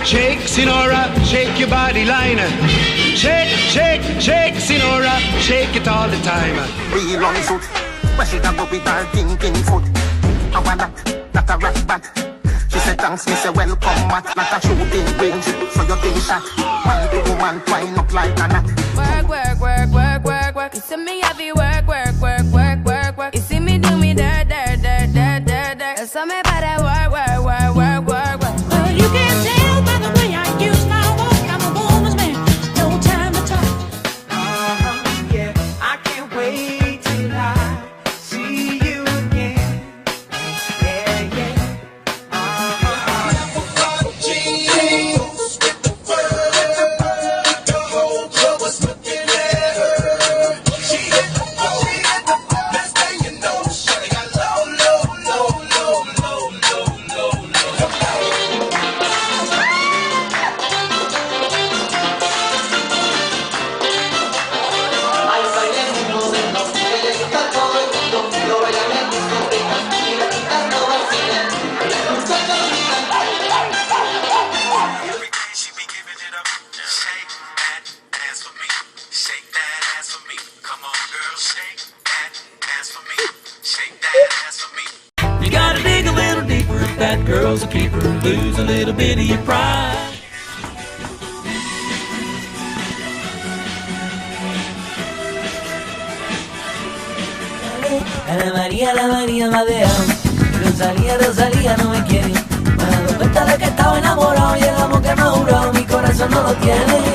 Shake, Sinora, shake your body line. Shake, shake, shake, Sinora, shake it all the time. Real on suit, where she can go with her thinking foot. I want that, not a rat bat. She said thanks, me say welcome mat. Not a shooting range, so you take shot. Man to woman, twine up like a knot. Work, work, work, work, work, work. You see me heavy work, work, work, work, work, work. You see me do me dirt, dirt, dirt, dirt, dirt, dirt. You saw me by that work, work, work, work, work, work. Well, you can't tell by the way I use my walk. I'm a woman's man, no time to talk. Yeah, I can't wait till I see you again. Yeah, yeah. You gotta dig a little deeper if that girl's a keeper. Lose a little bit of your pride. La María me ha dejado. Rosalía, Rosalía no me quiere. Me he dado cuenta de que estaba enamorado y el amor que me ha jurado mi corazón no lo tiene.